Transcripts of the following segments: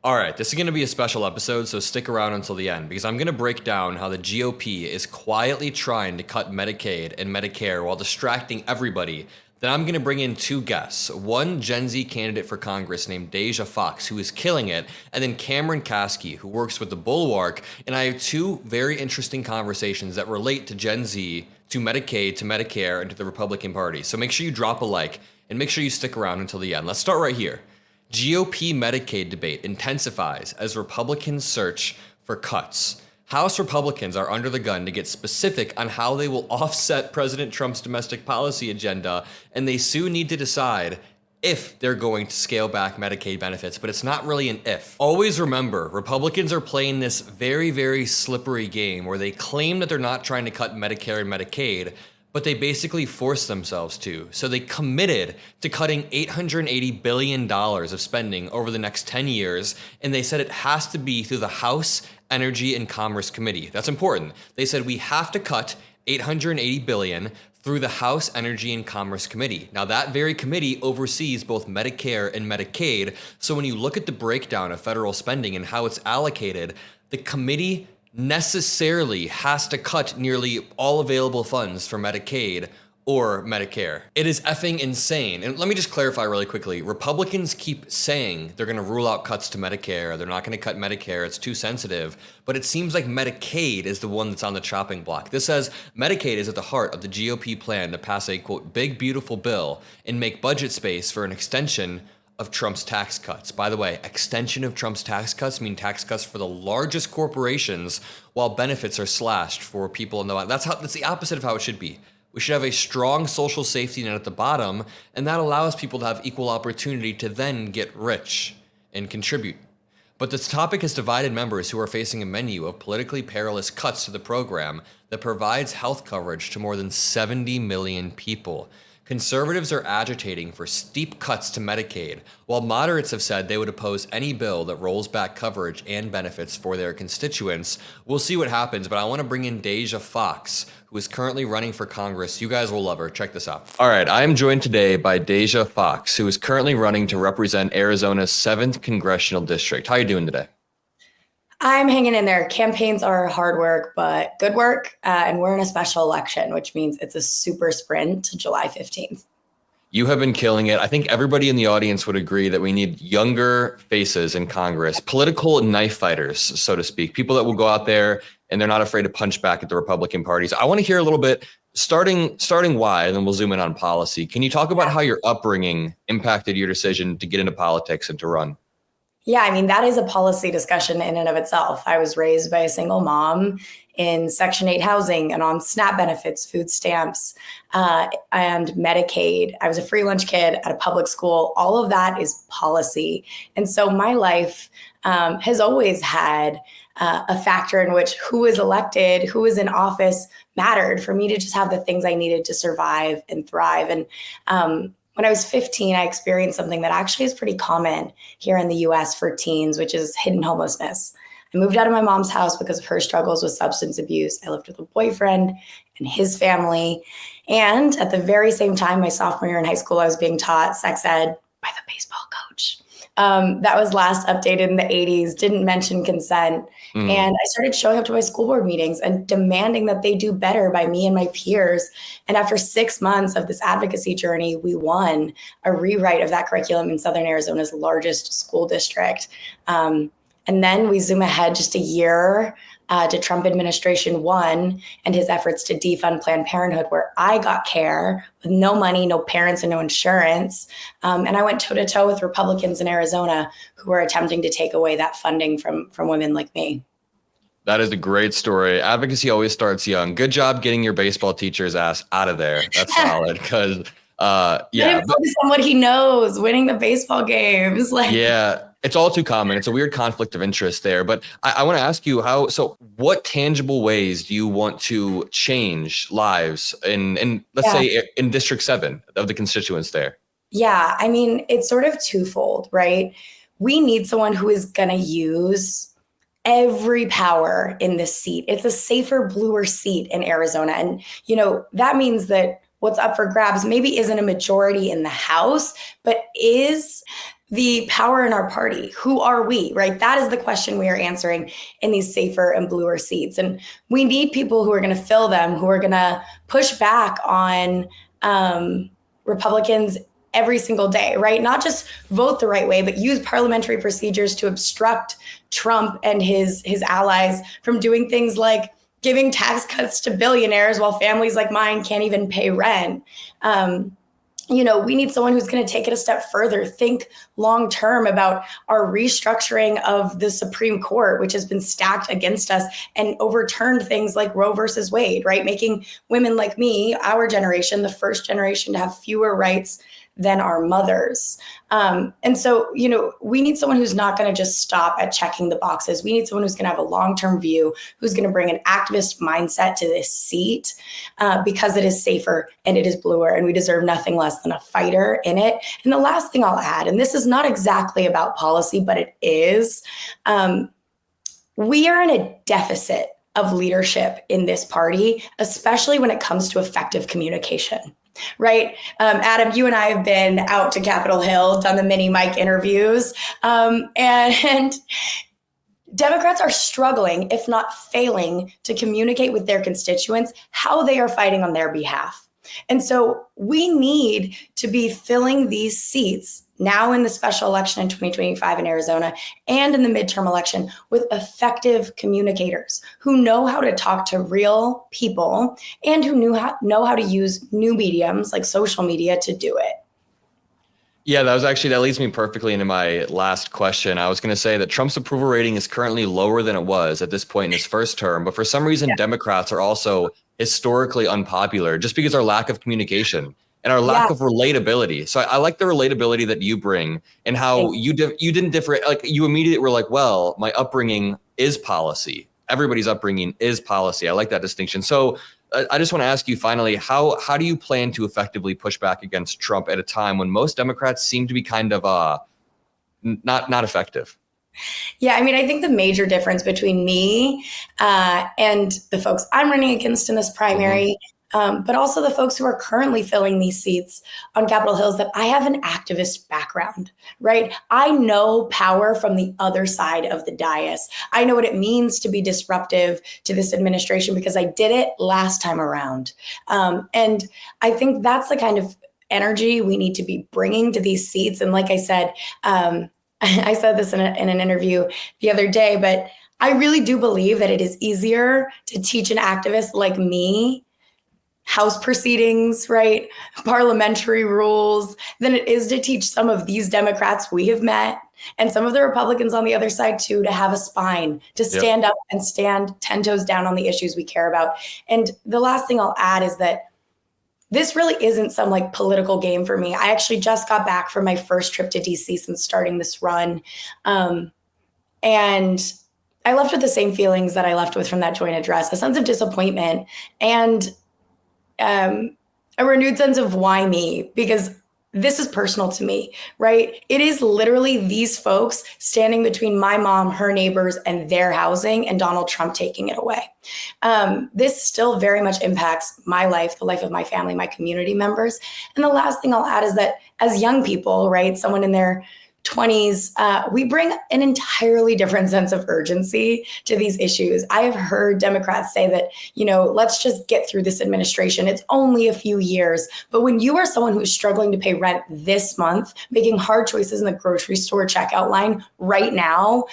All right, this is going to be a special episode, so stick around until the end because I'm going to break down how the GOP is quietly trying to cut Medicaid and Medicare while distracting everybody. Then I'm going to bring in two guests, one Gen Z candidate for Congress named Deja Fox, who is killing it, and then Cameron Kasky, who works with the Bulwark, and I have two very interesting conversations that relate to Gen Z, to Medicaid, to Medicare, and to the Republican Party. So make sure you drop a like, and make sure you stick around until the end. Let's start right here. GOP Medicaid debate intensifies as Republicans search for cuts. House Republicans are under the gun to get specific on how they will offset President Trump's domestic policy agenda, and they soon need to decide if they're going to scale back Medicaid benefits, but it's not really an if. Always remember, Republicans are playing this very, very slippery game where they claim that they're not trying to cut Medicare and Medicaid, but they basically forced themselves to. So they committed to cutting $880 billion of spending over the next 10 years, and they said it has to be through the House Energy and Commerce Committee. That's important. They said we have to cut $880 billion through the House Energy and Commerce Committee. Now that very committee oversees both Medicare and Medicaid, so when you look at the breakdown of federal spending and how it's allocated, the committee necessarily has to cut nearly all available funds for Medicaid or Medicare. It is effing insane. And let me just clarify really quickly. Republicans keep saying they're gonna rule out cuts to Medicare. They're not gonna cut Medicare, it's too sensitive. But it seems like Medicaid is the one that's on the chopping block. This says Medicaid is at the heart of the GOP plan to pass a, quote, big beautiful bill and make budget space for an extension of Trump's tax cuts. By the way, extension of Trump's tax cuts mean tax cuts for the largest corporations while benefits are slashed for people in the bottom. That's the opposite of how it should be. We should have a strong social safety net at the bottom, and that allows people to have equal opportunity to then get rich and contribute. But this topic has divided members who are facing a menu of politically perilous cuts to the program that provides health coverage to more than 70 million people. Conservatives are agitating for steep cuts to Medicaid, while moderates have said they would oppose any bill that rolls back coverage and benefits for their constituents. We'll see what happens, but I want to bring in Deja Fox, who is currently running for Congress. You guys will love her. Check this out. All right, I am joined today by Deja Fox, who is currently running to represent Arizona's 7th Congressional District. How are you doing today? I'm hanging in there. Campaigns are hard work, but good work. And we're in a special election, which means it's a super sprint to July 15th. You have been killing it. I think everybody in the audience would agree that we need younger faces in Congress, political knife fighters, so to speak, people that will go out there and they're not afraid to punch back at the Republican parties. I want to hear a little bit, starting why, and then we'll zoom in on policy. Can you talk about how your upbringing impacted your decision to get into politics and to run? Yeah, I mean, that is a policy discussion in and of itself. I was raised by a single mom in Section 8 housing and on SNAP benefits, food stamps, and Medicaid. I was a free lunch kid at a public school. All of that is policy. And so my life has always had a factor in which who is elected, who is in office mattered for me to just have the things I needed to survive and thrive. And when I was 15, I experienced something that actually is pretty common here in the US for teens, which is hidden homelessness. I moved out of my mom's house because of her struggles with substance abuse. I lived with a boyfriend and his family. And at the very same time, my sophomore year in high school, I was being taught sex ed by the baseball coach. That was last updated in the 80s, didn't mention consent. And I started showing up to my school board meetings and demanding that they do better by me and my peers. And after 6 months of this advocacy journey, we won a rewrite of that curriculum in Southern Arizona's largest school district. And then we zoom ahead just a year to Trump administration 1 and his efforts to defund Planned Parenthood, where I got care with no money, no parents, and no insurance. And I went toe to toe with Republicans in Arizona who were attempting to take away that funding from women like me. That is a great story. Advocacy always starts young. Good job getting your baseball teacher's ass out of there. That's solid because, yeah. Focus on what he knows, winning the baseball games. Yeah. It's all too common. It's a weird conflict of interest there. But I want to ask you what tangible ways do you want to change lives in let's say in District 7 of the constituents there? Yeah, I mean, it's sort of twofold, right? We need someone who is going to use every power in this seat. It's a safer, bluer seat in Arizona. And, that means that what's up for grabs maybe isn't a majority in the House, but is the power in our party? Who are we, right? That is the question we are answering in these safer and bluer seats. And we need people who are going to fill them, who are going to push back on Republicans every single day, right? Not just vote the right way, but use parliamentary procedures to obstruct Trump and his allies from doing things like giving tax cuts to billionaires while families like mine can't even pay rent. We need someone who's going to take it a step further, think long term about our restructuring of the Supreme Court, which has been stacked against us and overturned things like Roe versus Wade, right? Making women like me, our generation, the first generation to have fewer rights than our mothers. And so, we need someone who's not going to just stop at checking the boxes. We need someone who's going to have a long-term view, who's going to bring an activist mindset to this seat because it is safer and it is bluer, and we deserve nothing less than a fighter in it. And the last thing I'll add, and this is not exactly about policy, but it is, we are in a deficit of leadership in this party, especially when it comes to effective communication. Right. Adam, you and I have been out to Capitol Hill, done the mini mic interviews, and Democrats are struggling, if not failing, to communicate with their constituents how they are fighting on their behalf. And so we need to be filling these seats now in the special election in 2025 in Arizona and in the midterm election with effective communicators who know how to talk to real people and who know how to use new mediums like social media to do it. Yeah, that leads me perfectly into my last question. I was going to say that Trump's approval rating is currently lower than it was at this point in his first term, but for some reason, Democrats are also historically unpopular just because our lack of communication and our lack of relatability. So I like the relatability that you bring and how you didn't differ. Like you immediately were like, well, my upbringing is policy. Everybody's upbringing is policy. I like that distinction. So I just want to ask you finally, how do you plan to effectively push back against Trump at a time when most Democrats seem to be kind of not effective? Yeah, I mean, I think the major difference between me and the folks I'm running against in this primary, but also the folks who are currently filling these seats on Capitol Hill is that I have an activist background, right? I know power from the other side of the dais. I know what it means to be disruptive to this administration because I did it last time around. And I think that's the kind of energy we need to be bringing to these seats. And like I said, I said this in an interview the other day, but I really do believe that it is easier to teach an activist like me House proceedings, right? Parliamentary rules than it is to teach some of these Democrats we have met and some of the Republicans on the other side too, to have a spine, to stand up and stand 10 toes down on the issues we care about. And the last thing I'll add is that this really isn't some like political game for me. I actually just got back from my first trip to DC since starting this run. And I left with the same feelings that I left with from that joint address, a sense of disappointment and a renewed sense of why me, because this is personal to me, right? It is literally these folks standing between my mom, her neighbors, and their housing, and Donald Trump taking it away. This still very much impacts my life, the life of my family, my community members. And the last thing I'll add is that as young people, right, someone in their 20s, we bring an entirely different sense of urgency to these issues. I have heard Democrats say that, let's just get through this administration. It's only a few years. But when you are someone who's struggling to pay rent this month, making hard choices in the grocery store checkout line right now,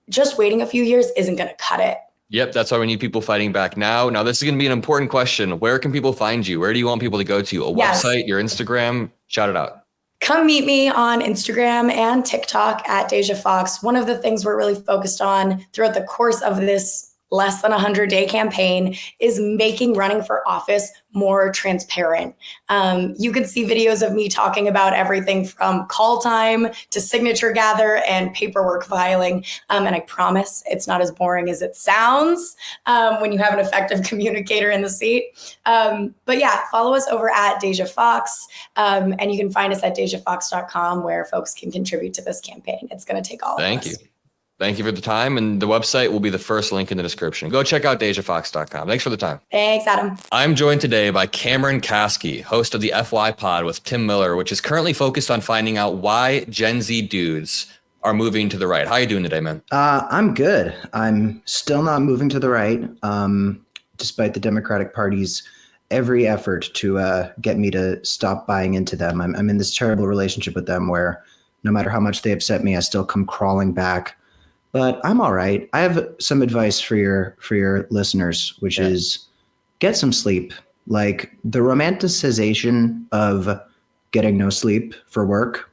just waiting a few years isn't going to cut it. Yep, that's why we need people fighting back now. Now, this is going to be an important question. Where can people find you? Where do you want people to go to? A website, your Instagram? Shout it out. Come meet me on Instagram and TikTok at Deja Fox. One of the things we're really focused on throughout the course of this less than 100-day campaign is making running for office more transparent. You can see videos of me talking about everything from call time to signature gather and paperwork filing. And I promise it's not as boring as it sounds when you have an effective communicator in the seat. But yeah, follow us over at Deja Fox. And you can find us at dejafox.com where folks can contribute to this campaign. It's going to take all of us. Thank you. Thank you for the time. And the website will be the first link in the description. Go check out DejaFox.com. Thanks for the time. Thanks, Adam. I'm joined today by Cameron Kasy, host of the FY Pod with Tim Miller, which is currently focused on finding out why Gen Z dudes are moving to the right. How are you doing today, man? I'm good. I'm still not moving to the right, despite the Democratic Party's every effort to get me to stop buying into them. I'm in this terrible relationship with them where no matter how much they upset me, I still come crawling back. But I'm all right. I have some advice for your listeners, which is get some sleep. Like the romanticization of getting no sleep for work,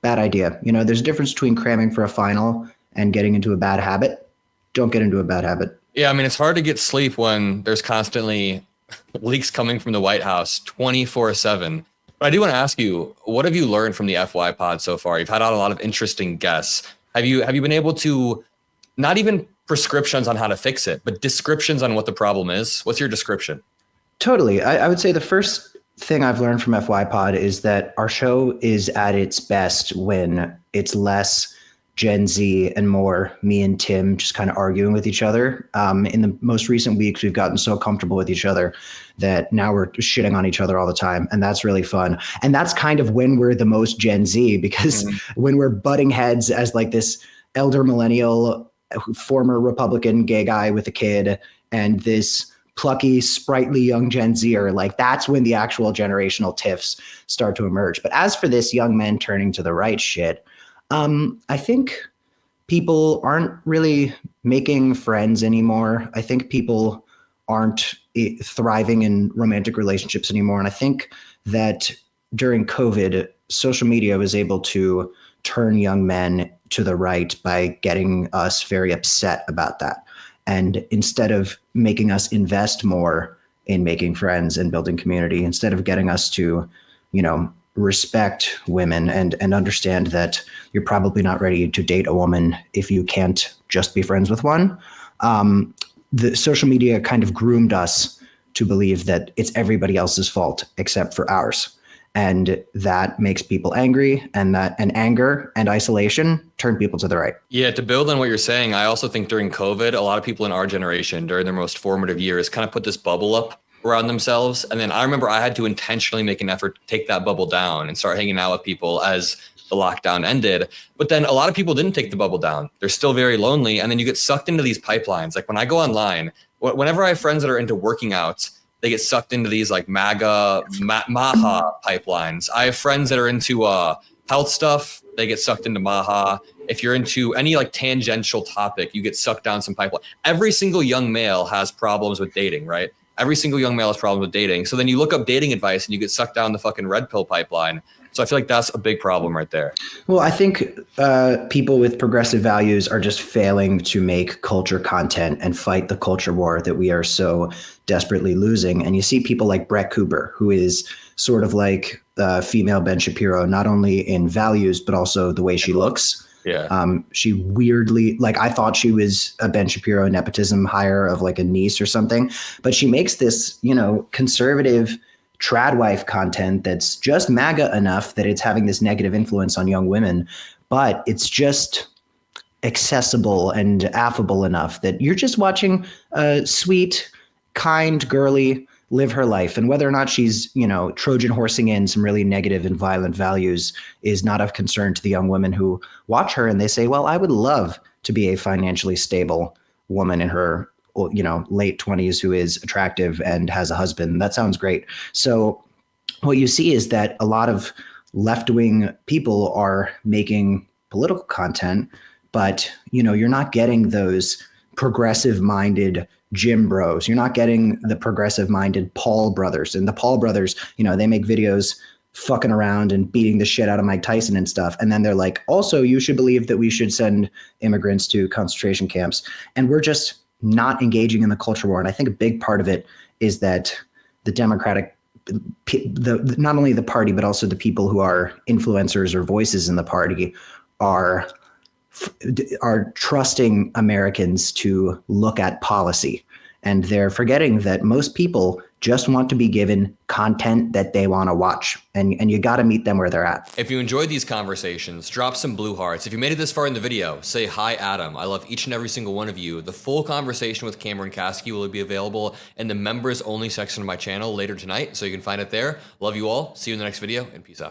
bad idea. You know, there's a difference between cramming for a final and getting into a bad habit. Don't get into a bad habit. Yeah, I mean, it's hard to get sleep when there's constantly leaks coming from the White House 24/7. But I do want to ask you, what have you learned from the FY Pod so far? You've had on a lot of interesting guests. Have you been able to, not even prescriptions on how to fix it, but descriptions on what the problem is? What's your description? Totally. I would say the first thing I've learned from FY Pod is that our show is at its best when it's less Gen Z and more me and Tim just kind of arguing with each other. In the most recent weeks, we've gotten so comfortable with each other that now we're shitting on each other all the time. And that's really fun. And that's kind of when we're the most Gen Z, because when we're butting heads as like this elder millennial, former Republican gay guy with a kid, and this plucky, sprightly young Gen Zer, like that's when the actual generational tiffs start to emerge. But as for this young men turning to the right shit, I think people aren't really making friends anymore. I think people aren't thriving in romantic relationships anymore. And I think that during COVID, social media was able to turn young men to the right by getting us very upset about that. And instead of making us invest more in making friends and building community, instead of getting us to, respect women and understand that you're probably not ready to date a woman if you can't just be friends with one. The social media kind of groomed us to believe that it's everybody else's fault except for ours. And that makes people angry, and anger and isolation turn people to the right. Yeah, to build on what you're saying, I also think during COVID, a lot of people in our generation during their most formative years kind of put this bubble up around themselves. And then I remember I had to intentionally make an effort to take that bubble down and start hanging out with people as the lockdown ended. But then a lot of people didn't take the bubble down. They're still very lonely. And then you get sucked into these pipelines. Like when I go online, whenever I have friends that are into working out, they get sucked into these like Maha pipelines. I have friends that are into health stuff. They get sucked into Maha. If you're into any like tangential topic, you get sucked down some pipeline. Every single young male has problems with dating, right? Every single young male has problems with dating. So then you look up dating advice and you get sucked down the fucking red pill pipeline. So I feel like that's a big problem right there. Well, I think people with progressive values are just failing to make culture content and fight the culture war that we are so desperately losing. And you see people like Brett Cooper, who is sort of like female Ben Shapiro, not only in values, but also the way she looks. Yeah. She weirdly, like I thought she was a Ben Shapiro nepotism hire of like a niece or something, but she makes this, conservative trad wife content that's just MAGA enough that it's having this negative influence on young women, but it's just accessible and affable enough that you're just watching a sweet, kind, girly live her life. And whether or not she's, Trojan horsing in some really negative and violent values is not of concern to the young women who watch her and they say, well, I would love to be a financially stable woman in her, late 20s who is attractive and has a husband. That sounds great. So what you see is that a lot of left-wing people are making political content, but, you're not getting those progressive-minded Jim Bros. You're not getting the progressive-minded Paul brothers. And the Paul brothers, they make videos fucking around and beating the shit out of Mike Tyson and stuff. And then they're like, also, you should believe that we should send immigrants to concentration camps. And we're just not engaging in the culture war. And I think a big part of it is that the Democratic, not only the party, but also the people who are influencers or voices in the party are trusting Americans to look at policy. And they're forgetting that most people just want to be given content that they want to watch. And you got to meet them where they're at. If you enjoyed these conversations, drop some blue hearts. If you made it this far in the video, say hi, Adam. I love each and every single one of you. The full conversation with Cameron Kasky will be available in the members only section of my channel later tonight, so you can find it there. Love you all. See you in the next video, and peace out.